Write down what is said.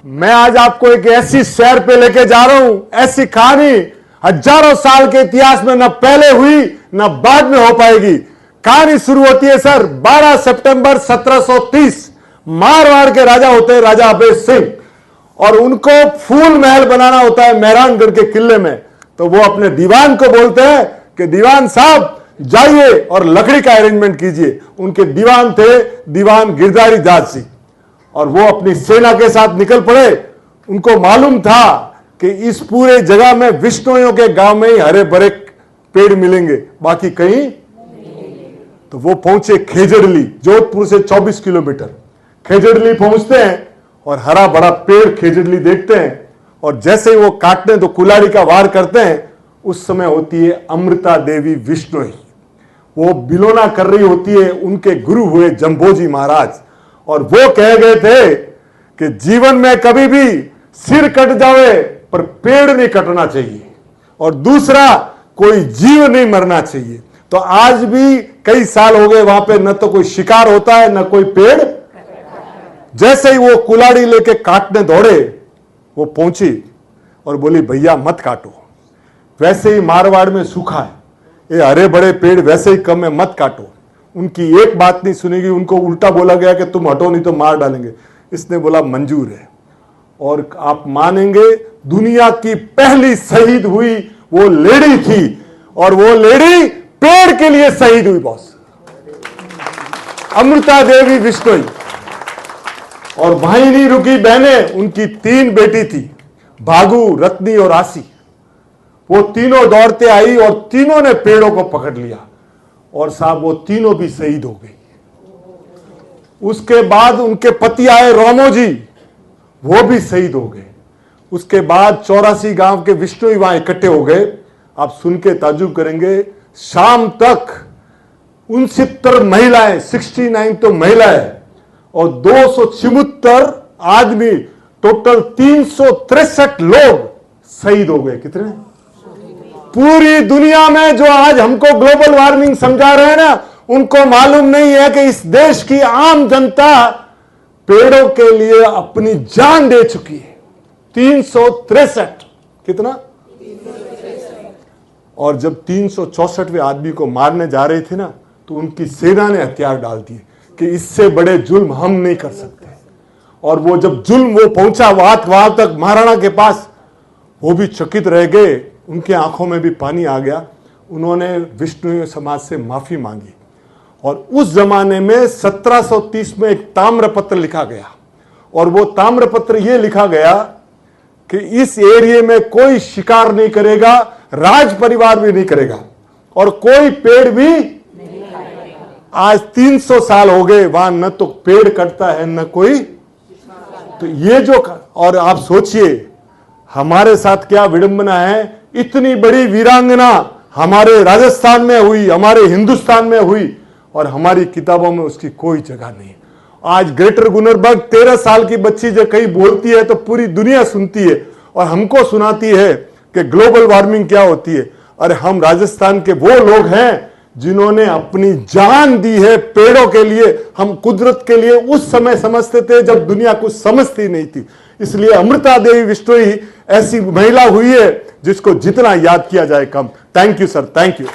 मैं आज आपको एक ऐसी सैर पे लेके जा रहा हूं, ऐसी कहानी हजारों साल के इतिहास में न पहले हुई न बाद में हो पाएगी। कहानी शुरू होती है सर 12 सितंबर 1730। मारवाड़ के राजा होते हैं राजा अभय सिंह, और उनको फूल महल बनाना होता है मेहरानगढ़ के किले में। तो वो अपने दीवान को बोलते हैं कि दीवान साहब जाइए और लकड़ी का अरेंजमेंट कीजिए। उनके दीवान थे दीवान गिरधारी दास जी, और वो अपनी सेना के साथ निकल पड़े। उनको मालूम था कि इस पूरे जगह में विष्णुइयों के गांव में ही हरे भरे पेड़ मिलेंगे, बाकी कहीं। तो वो पहुंचे खेजड़ली, जोधपुर से 24 किलोमीटर। खेजड़ली पहुंचते हैं और हरा भरा पेड़ खेजड़ली देखते हैं, और जैसे ही वो काटने तो कुल्हाड़ी का वार करते हैं, उस समय होती है अमृता देवी विष्णोई। वो बिलोना कर रही होती है, उनके गुरु हुए जंबोजी महाराज, और वो कह गए थे कि जीवन में कभी भी सिर कट जावे पर पेड़ नहीं कटना चाहिए, और दूसरा कोई जीव नहीं मरना चाहिए। तो आज भी कई साल हो गए वहां पे न तो कोई शिकार होता है न कोई पेड़। जैसे ही वो कुल्हाड़ी लेके काटने दौड़े, वो पहुंची और बोली भैया मत काटो, वैसे ही मारवाड़ में सूखा है, ये हरे बड़े पेड़ वैसे ही कम है, मत काटो। उनकी एक बात नहीं सुनेगी, उनको उल्टा बोला गया कि तुम हटो नहीं तो मार डालेंगे। इसने बोला मंजूर है। और आप मानेंगे दुनिया की पहली शहीद हुई वो लेडी थी, और वो लेडी पेड़ के लिए शहीद हुई बॉस, अमृता देवी विष्णोई। और वहीं नहीं रुकी बहनें, उनकी 3 बेटी थी, भागू, रत्नी और आसी। वो तीनों दौड़ते आई और तीनों ने पेड़ों को पकड़ लिया, और साहब वो तीनों भी शहीद हो गई। उसके बाद उनके पति आए रोमोजी, वो भी शहीद हो गए। उसके बाद 84 गांव के विष्णुई वहां इकट्ठे हो गए। आप सुन के ताजुब करेंगे, शाम तक 69 महिलाएं, 69 तो महिलाएं और 276 आदमी, टोटल 363 लोग शहीद हो गए। कितने? पूरी दुनिया में जो आज हमको ग्लोबल वार्मिंग समझा रहे हैं ना, उनको मालूम नहीं है कि इस देश की आम जनता पेड़ों के लिए अपनी जान दे चुकी है। 363। कितना? और जब 364वें आदमी को मारने जा रहे थे ना, तो उनकी सेना ने हथियार डाल दिए कि इससे बड़े जुल्म हम नहीं कर सकते। और वो जब जुल्म वो पहुंचा वहां तक महाराणा के पास, वो भी चकित रह गए, उनके आंखों में भी पानी आ गया। उन्होंने विष्णु समाज से माफी मांगी, और उस जमाने में 1730 में एक ताम्रपत्र लिखा गया, और वो ताम्रपत्र ये लिखा गया कि इस एरिया में कोई शिकार नहीं करेगा, राज परिवार भी नहीं करेगा, और कोई पेड़ भी नहीं खाएगा। आज 300 साल हो गए, वहां न तो पेड़ कटता है न कोई। तो ये जो, और आप सोचिए हमारे साथ क्या विडंबना है, इतनी बड़ी वीरांगना हमारे राजस्थान में हुई, हमारे हिंदुस्तान में हुई, और हमारी किताबों में उसकी कोई जगह नहीं। आज ग्रेटर गुनरबर्ग 13 साल की बच्ची जो कहीं बोलती है तो पूरी दुनिया सुनती है, और हमको सुनाती है कि ग्लोबल वार्मिंग क्या होती है। अरे हम राजस्थान के वो लोग हैं जिन्होंने अपनी जान दी है पेड़ों के लिए। हम कुदरत के लिए उस समय समझते थे जब दुनिया कुछ समझती नहीं थी। इसलिए अमृता देवी विष्णोई ऐसी महिला हुई है जिसको जितना याद किया जाए कम। Thank you sir, thank you.